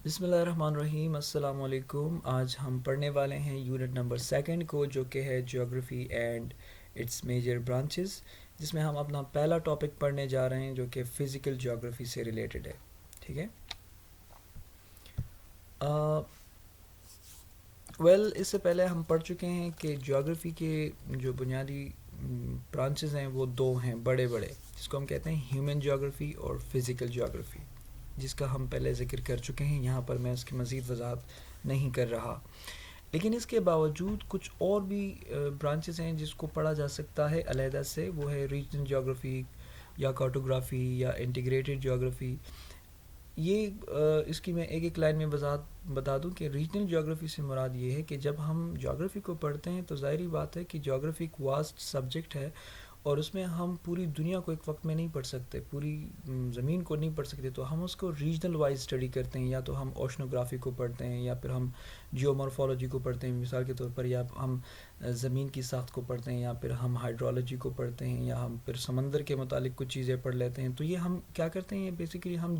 بسم اللہ الرحمن الرحیم، السلام علیکم۔ آج ہم پڑھنے والے ہیں یونٹ نمبر 2 کو، جو کہ ہے geography and its major branches, جس میں ہم اپنا پہلا ٹاپک پڑھنے جا رہے ہیں جو کہ فزیکل جیوگرافی سے ریلیٹڈ ہے۔ ٹھیک ہے، اس سے پہلے ہم پڑھ چکے ہیں کہ جیوگرافی کے جو بنیادی برانچز ہیں وہ دو ہیں بڑے بڑے، جس کو ہم کہتے ہیں ہیومن جیوگرافی اور فزیکل جیوگرافی، جس کا ہم پہلے ذکر کر چکے ہیں۔ یہاں پر میں اس کی مزید وضاحت نہیں کر رہا، لیکن اس کے باوجود کچھ اور بھی برانچز ہیں جس کو پڑھا جا سکتا ہے علیحدہ سے۔ وہ ہے ریجنل جیوگرافی یا کارٹوگرافی یا انٹیگریٹڈ جیوگرافی۔ یہ اس کی میں ایک ایک لائن میں وضاحت بتا دوں کہ ریجنل جیوگرافی سے مراد یہ ہے کہ جب ہم جیوگرافی کو پڑھتے ہیں تو ظاہری بات ہے کہ جیوگرافی ایک واسٹ سبجیکٹ ہے، اور اس میں ہم پوری دنیا کو ایک وقت میں نہیں پڑھ سکتے، پوری زمین کو نہیں پڑھ سکتے، تو ہم اس کو ریجنل وائز اسٹڈی کرتے ہیں۔ یا تو ہم اوشنوگرافی کو پڑھتے ہیں، یا پھر ہم جیومورفولوجی کو پڑھتے ہیں مثال کے طور پر، یا ہم زمین کی ساخت کو پڑھتے ہیں، یا پھر ہم ہائیڈرولوجی کو پڑھتے ہیں، یا ہم پھر سمندر کے متعلق کچھ چیزیں پڑھ لیتے ہیں۔ تو یہ ہم کیا کرتے ہیں، یہ بیسیکلی ہم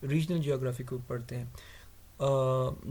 ریجنل جیوگرافی کو پڑھتے ہیں۔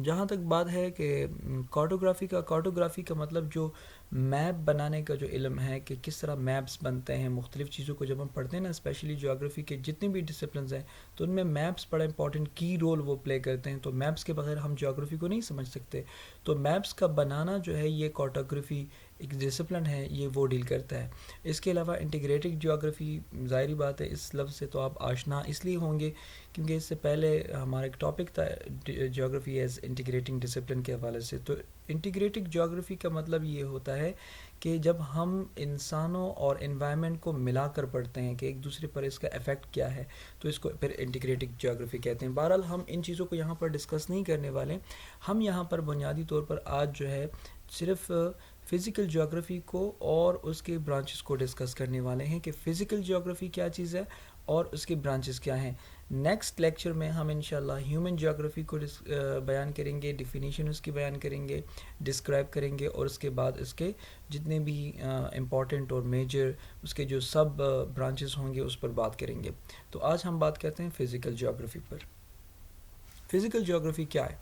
جہاں تک بات ہے کہ کارٹوگرافی کا مطلب جو میپ بنانے کا جو علم ہے کہ کس طرح میپس بنتے ہیں مختلف چیزوں کو جب ہم پڑھتے ہیں نا، اسپیشلی جیوگرافی کے جتنے بھی ڈسپلنز ہیں تو ان میں میپس بڑا امپورٹنٹ کی رول وہ پلے کرتے ہیں۔ تو میپس کے بغیر ہم جیوگرافی کو نہیں سمجھ سکتے، تو میپس کا بنانا جو ہے یہ کارٹوگرافی ایک ڈسپلن ہے، یہ وہ ڈیل کرتا ہے۔ اس کے علاوہ انٹیگریٹڈ جیوگرافی، ظاہری بات ہے اس لفظ سے تو آپ آشنا اس لیے ہوں گے کیونکہ اس سے پہلے ہمارا ایک ٹاپک تھا جیوگرافی ایز انٹیگریٹنگ ڈسپلن کے حوالے سے۔ تو انٹیگریٹڈ جیوگرافی کا مطلب یہ ہوتا ہے کہ جب ہم انسانوں اور انوائرمنٹ کو ملا کر پڑھتے ہیں کہ ایک دوسرے پر اس کا ایفیکٹ کیا ہے، تو اس کو پھر انٹیگریٹڈ جیوگرافی کہتے ہیں۔ بہرحال ہم ان چیزوں کو یہاں پر ڈسکس نہیں کرنے والے، ہم یہاں پر بنیادی طور پر آج جو ہے صرف فزیکل جیوگرافی کو اور اس کے برانچز کو ڈسکس کرنے والے ہیں کہ فزیکل جیوگرافی کیا چیز ہے اور اس کے برانچز کیا ہیں۔ نیکسٹ لیکچر میں ہم انشاءاللہ ہیومن جیوگرافی کو بیان کریں گے، ڈیفینیشن اس کی بیان کریں گے، ڈسکرائب کریں گے، اور اس کے بعد اس کے جتنے بھی امپورٹنٹ اور میجر اس کے جو سب برانچز ہوں گے اس پر بات کریں گے۔ تو آج ہم بات کرتے ہیں فزیکل جیوگرافی پر۔ فزیکل جیوگرافی کیا ہے؟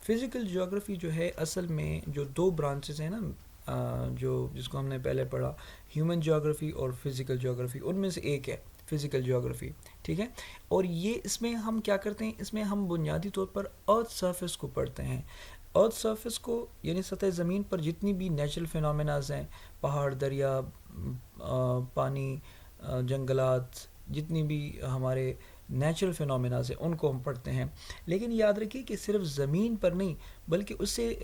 فزیکل جیوگرافی جو ہے اصل میں جو دو برانچز ہیں نا، جو جس کو ہم نے پہلے پڑھا ہیومن جیوگرافی اور فزیکل جیوگرافی، ان میں سے ایک ہے فزیکل جیوگرافی، ٹھیک ہے۔ اور یہ اس میں ہم کیا کرتے ہیں، اس میں ہم بنیادی طور پر ارتھ سرفیس کو پڑھتے ہیں۔ ارتھ سرفیس کو یعنی سطح زمین پر جتنی بھی نیچرل فینومیناز ہیں، پہاڑ، دریا، پانی، جنگلات، جتنی بھی ہمارے نیچرل فینومیناز ہیں ان کو ہم پڑھتے ہیں۔ لیکن یاد رکھیے کہ صرف زمین پر نہیں، بلکہ اس سے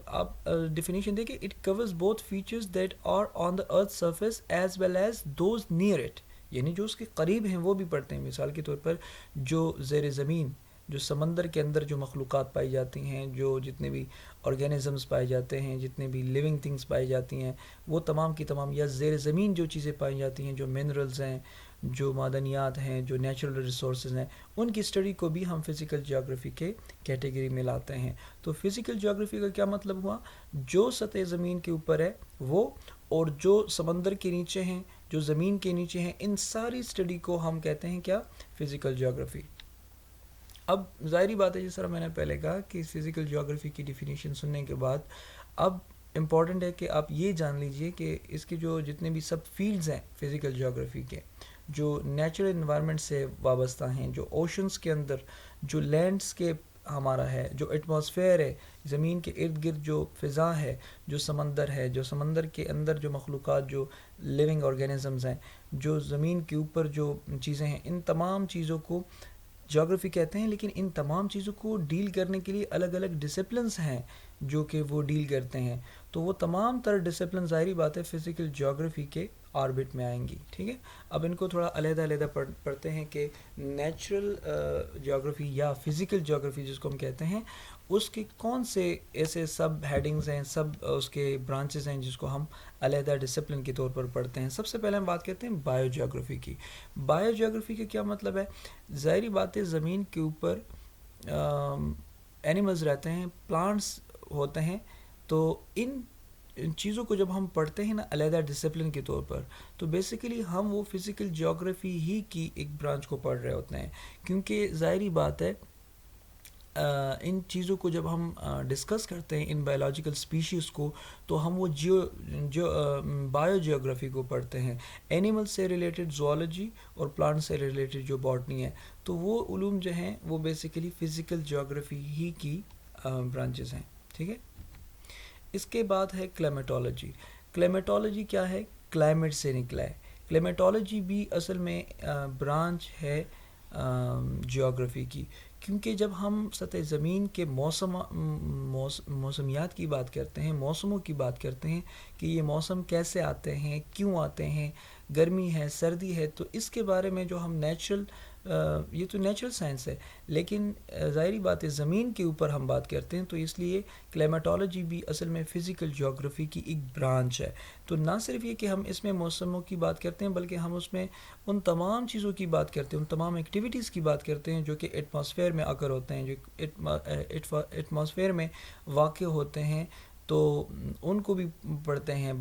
آپ ڈیفینیشن دیکھیں، it covers both features that are on the earth surface as well as those near it, یعنی جو اس کے قریب ہیں وہ بھی پڑھتے ہیں۔ مثال کے طور پر جو زیر زمین، جو سمندر کے اندر جو مخلوقات پائی جاتی ہیں، جو جتنے بھی آرگینزمز پائے جاتے ہیں، جتنے بھی لیونگ تھنگز پائی جاتی ہیں، وہ تمام کی تمام، یا زیر زمین جو چیزیں پائی جاتی ہیں، جو منرلز ہیں، جو معدنیات ہیں، جو نیچرل ریسورسز ہیں، ان کی اسٹڈی کو بھی ہم فزیکل جیوگرافی کے کیٹیگری میں لاتے ہیں۔ تو فزیکل جیوگرافی کا کیا مطلب ہوا؟ جو سطح زمین کے اوپر ہے وہ، اور جو سمندر کے نیچے ہیں، جو زمین کے نیچے ہیں، ان ساری اسٹڈی کو ہم کہتے ہیں کیا؟ Physical geography. اب ظاہری بات ہے جس طرح میں نے پہلے کہا کہ فزیکل جیوگرافی کی ڈیفینیشن سننے کے بعد اب امپورٹنٹ ہے کہ آپ یہ جان لیجئے کہ اس کے جو جتنے بھی سب فیلڈز ہیں فزیکل جیوگرافی کے، جو نیچرل انوائرمنٹ سے وابستہ ہیں، جو اوشنز کے اندر، جو لینڈسکیپ ہمارا ہے، جو ایٹماسفیئر ہے، زمین کے ارد گرد جو فضا ہے، جو سمندر ہے، جو سمندر کے اندر جو مخلوقات، جو لیونگ آرگینزمز ہیں، جو زمین کے اوپر جو چیزیں ہیں، ان تمام چیزوں کو جیوگرافی کہتے ہیں۔ لیکن ان تمام چیزوں کو ڈیل کرنے کے لیے الگ الگ ڈسپلنز ہیں جو کہ وہ ڈیل کرتے ہیں، تو وہ تمام تر ڈسپلن ظاہری بات ہے فزیکل جیوگرافی کے آربٹ میں آئیں گی، ٹھیک ہے۔ اب ان کو تھوڑا علیحدہ علیحدہ پڑھتے ہیں کہ نیچرل جیوگرافی یا فزیکل جیوگرافی جس کو ہم کہتے ہیں، اس کے کون سے ایسے سب ہیڈنگز ہیں، سب اس کے برانچز ہیں جس کو ہم علیحدہ ڈسپلن کے طور پر پڑھتے ہیں۔ سب سے پہلے ہم بات کرتے ہیں بایو جیوگرافی کی۔ بایو جیوگرافی کا کیا مطلب ہے؟ ظاہری بات ہے زمین کے اوپر اینیملز رہتے ہیں، پلانٹس ہوتے ہیں، تو ان چیزوں کو جب ہم پڑھتے ہیں نا علیحدہ ڈسپلن کے طور پر، تو بیسیکلی ہم وہ فزیکل جیوگرافی ہی کی ایک برانچ کو پڑھ رہے ہوتے ہیں، کیونکہ ظاہری بات ہے ان چیزوں کو جب ہم ڈسکس کرتے ہیں ان بایولوجیکل اسپیشیز کو، تو ہم وہ بایو جیوگرافی کو پڑھتے ہیں، اینیمل سے ریلیٹڈ زوالوجی اور پلانٹ سے ریلیٹڈ جو باٹنی ہے، تو وہ علوم جو ہیں وہ بیسیکلی فزیکل جیوگرافی ہی کی برانچز ہیں. ٹھیک ہے. اس کے بعد ہے کلیمیٹولوجی. کلیمیٹولوجی کیا ہے؟ کلائمیٹ سے نکلا ہے. کلیمیٹولوجی بھی اصل میں برانچ ہے جیوگرافی کی، کیونکہ جب ہم سطح زمین کے موسمیات کی بات کرتے ہیں، موسموں کی بات کرتے ہیں کہ یہ موسم کیسے آتے ہیں، کیوں آتے ہیں، گرمی ہے، سردی ہے، تو اس کے بارے میں جو ہم یہ تو نیچرل سائنس ہے، لیکن ظاہری بات ہے زمین کے اوپر ہم بات کرتے ہیں، تو اس لیے کلیمیٹولوجی بھی اصل میں فزیکل جیوگرافی کی ایک برانچ ہے. تو نہ صرف یہ کہ ہم اس میں موسموں کی بات کرتے ہیں، بلکہ ہم اس میں ان تمام چیزوں کی بات کرتے ہیں، ان تمام ایکٹیویٹیز کی بات کرتے ہیں جو کہ ایٹماسفیئر میں اکر ہوتے ہیں، جو ایٹماسفیئر میں واقع ہوتے ہیں، تو ان کو بھی پڑھتے ہیں.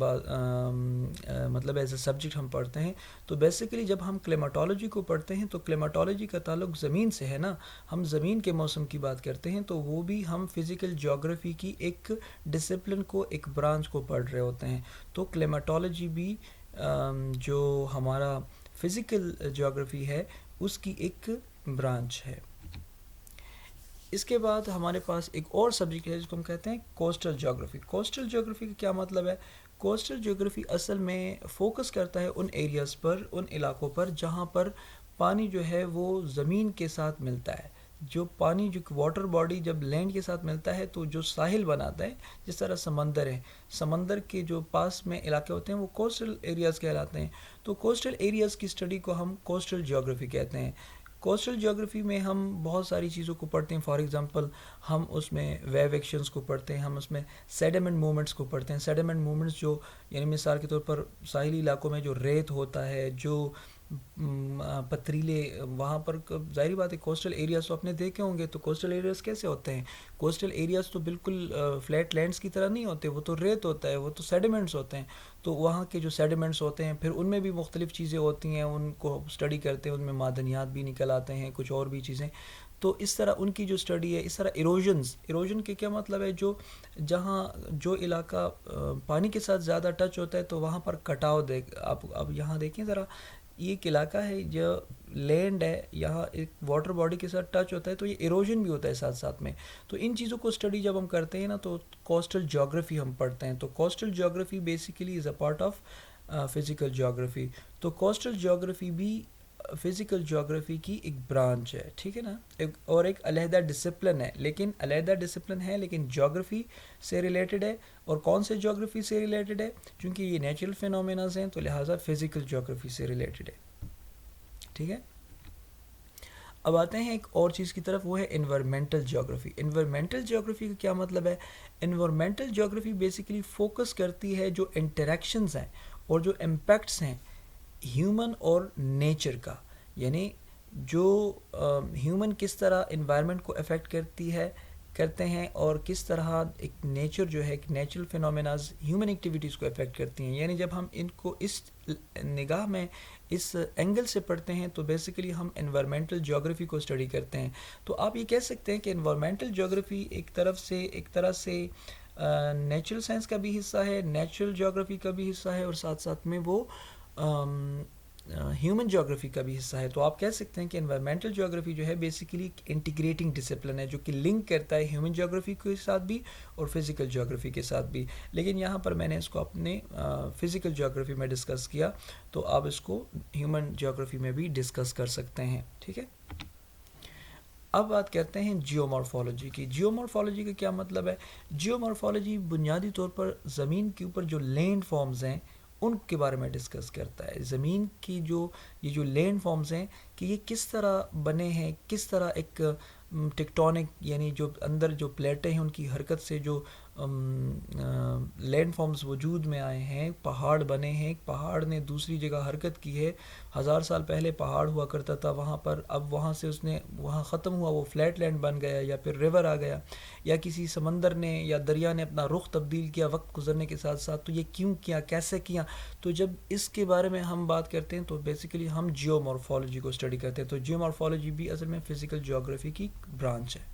مطلب ایز اے سبجیکٹ ہم پڑھتے ہیں. تو بیسیکلی جب ہم کلیمیٹولوجی کو پڑھتے ہیں تو کلیمیٹولوجی کا تعلق زمین سے ہے نا، ہم زمین کے موسم کی بات کرتے ہیں، تو وہ بھی ہم فزیکل جیوگرافی کی ایک ڈسپلن کو، ایک برانچ کو پڑھ رہے ہوتے ہیں. تو کلیمیٹولوجی بھی جو ہمارا فزیکل جیوگرافی ہے اس کی ایک برانچ ہے. اس کے بعد ہمارے پاس ایک اور سبجیکٹ ہے جس کو ہم کہتے ہیں کوسٹل جیوگرافی. کوسٹل جیوگرافی کا کیا مطلب ہے؟ کوسٹل جیوگرافی اصل میں فوکس کرتا ہے ان ایریاز پر، ان علاقوں پر جہاں پر پانی جو ہے وہ زمین کے ساتھ ملتا ہے. جو پانی، جو واٹر باڈی جب لینڈ کے ساتھ ملتا ہے تو جو ساحل بناتا ہے، جس طرح سمندر ہے، سمندر کے جو پاس میں علاقے ہوتے ہیں وہ کوسٹل ایریاز کہلاتے ہیں. تو کوسٹل ایریاز کی اسٹڈی کو ہم کوسٹل جیوگرافی کہتے ہیں. کوسٹل جیوگرافی میں ہم بہت ساری چیزوں کو پڑھتے ہیں. فار ایگزامپل ہم اس میں ویو ایکشنز کو پڑھتے ہیں، ہم اس میں سیڈیمنٹ موومنٹس کو پڑھتے ہیں. سیڈیمنٹ موومنٹس جو یعنی مثال کے طور پر ساحلی علاقوں میں جو ریت ہوتا ہے، جو پتھریلے، وہاں پر ظاہری بات ہے کوسٹل ایریاز تو آپ نے دیکھے ہوں گے. تو کوسٹل ایریاز کیسے ہوتے ہیں؟ کوسٹل ایریاز تو بالکل فلیٹ لینڈز کی طرح نہیں ہوتے، وہ تو ریت ہوتا ہے، وہ تو سیڈیمنٹس ہوتے ہیں. تو وہاں کے جو سیڈیمنٹس ہوتے ہیں پھر ان میں بھی مختلف چیزیں ہوتی ہیں، ان کو اسٹڈی کرتے ہیں، ان میں معدنیات بھی نکل آتے ہیں، کچھ اور بھی چیزیں. تو اس طرح ان کی جو اسٹڈی ہے، اس طرح ایروژن کے کیا مطلب ہے؟ جہاں جو علاقہ پانی کے ساتھ زیادہ ٹچ ہوتا ہے تو وہاں پر کٹاؤ آپ اب یہاں دیکھیں ذرا، یہ ایک علاقہ ہے جو لینڈ ہے، یہاں ایک واٹر باڈی کے ساتھ ٹچ ہوتا ہے تو یہ ایروژن بھی ہوتا ہے ساتھ ساتھ میں. تو ان چیزوں کو اسٹڈی جب ہم کرتے ہیں نا تو کوسٹل جیوگرافی ہم پڑھتے ہیں. تو coastal geography basically is a part of physical geography. تو کوسٹل جیوگرافی بھی فزیکل جیوگرافی کی ایک برانچ ہے. ٹھیک ہے نا. اور ایک علیحدہ ڈسپلن ہے، لیکن علیحدہ ڈسپلن ہے لیکن جیوگرافی سے ریلیٹڈ ہے. اور کون سے جیوگرافی سے ریلیٹڈ ہے؟ چونکہ یہ نیچرل فینومیناز ہیں تو لہٰذا فزیکل جیوگرافی سے ریلیٹڈ ہے. ٹھیک ہے. اب آتے ہیں ایک اور چیز کی طرف، وہ ہے انوائرمنٹل جیوگرافی. انوائرمنٹل جیوگرافی کا کیا مطلب ہے؟ انوائرمنٹل جیوگرافی بیسیکلی فوکس کرتی ہے جو انٹریکشنز ہیں اور جو امپیکٹس ہیں ہیومن اور نیچر کا، یعنی جو ہیومن کس طرح انوائرمنٹ کو افیکٹ کرتے ہیں اور کس طرح ایک نیچر جو ہے، ایک نیچرل فینومیناز ہیومن ایکٹیویٹیز کو افیکٹ کرتی ہیں. یعنی جب ہم ان کو اس نگاہ میں، اس اینگل سے پڑھتے ہیں تو بیسیکلی ہم انوائرمنٹل جیوگرافی کو اسٹڈی کرتے ہیں. تو آپ یہ کہہ سکتے ہیں کہ انوائرمنٹل جیوگرافی ایک طرح سے نیچرل سائنس کا بھی حصہ ہے، نیچرل جیوگرافی کا بھی حصہ ہے، اور ساتھ ساتھ میں وہ ہیومن جیوگرافی کا بھی حصہ ہے. تو آپ کہہ سکتے ہیں کہ انوائرمنٹل جیوگرافی جو ہے بیسیکلی انٹیگریٹنگ ڈسپلن ہے جو کہ لنک کرتا ہے ہیومن جیوگرافی کے ساتھ بھی اور فزیکل جیوگرافی کے ساتھ بھی. لیکن یہاں پر میں نے اس کو اپنے فزیکل جیوگرافی میں ڈسکس کیا، تو آپ اس کو ہیومن جیوگرافی میں بھی ڈسکس کر سکتے ہیں. ٹھیک ہے. اب بات کرتے ہیں جیومارفالوجی کی. جیومارفالوجی کا کیا مطلب ہے؟ جیومارفالوجی بنیادی طور پر زمین کے اوپر جو لینڈ فارمز ہیں ان کے بارے میں ڈسکس کرتا ہے. زمین کی یہ جو لینڈ فارمز ہیں کہ یہ کس طرح بنے ہیں، کس طرح ایک ٹیکٹونک، یعنی جو اندر جو پلیٹیں ہیں ان کی حرکت سے جو لینڈ فارمز وجود میں آئے ہیں، پہاڑ بنے ہیں. ایک پہاڑ نے دوسری جگہ حرکت کی ہے، 1000 سال پہلے پہاڑ ہوا کرتا تھا وہاں پر، اب وہاں سے وہاں ختم ہوا، وہ فلیٹ لینڈ بن گیا، یا پھر ریور آ گیا، یا کسی سمندر نے یا دریا نے اپنا رخ تبدیل کیا وقت گزرنے کے ساتھ ساتھ. تو یہ کیوں کیا، کیسے کیا؟ تو جب اس کے بارے میں ہم بات کرتے ہیں تو بیسیکلی ہم جیومارفالوجی کو اسٹڈی کرتے ہیں. تو جیومارفالوجی بھی اصل میں فزیکل جیوگرافی کی برانچ ہے.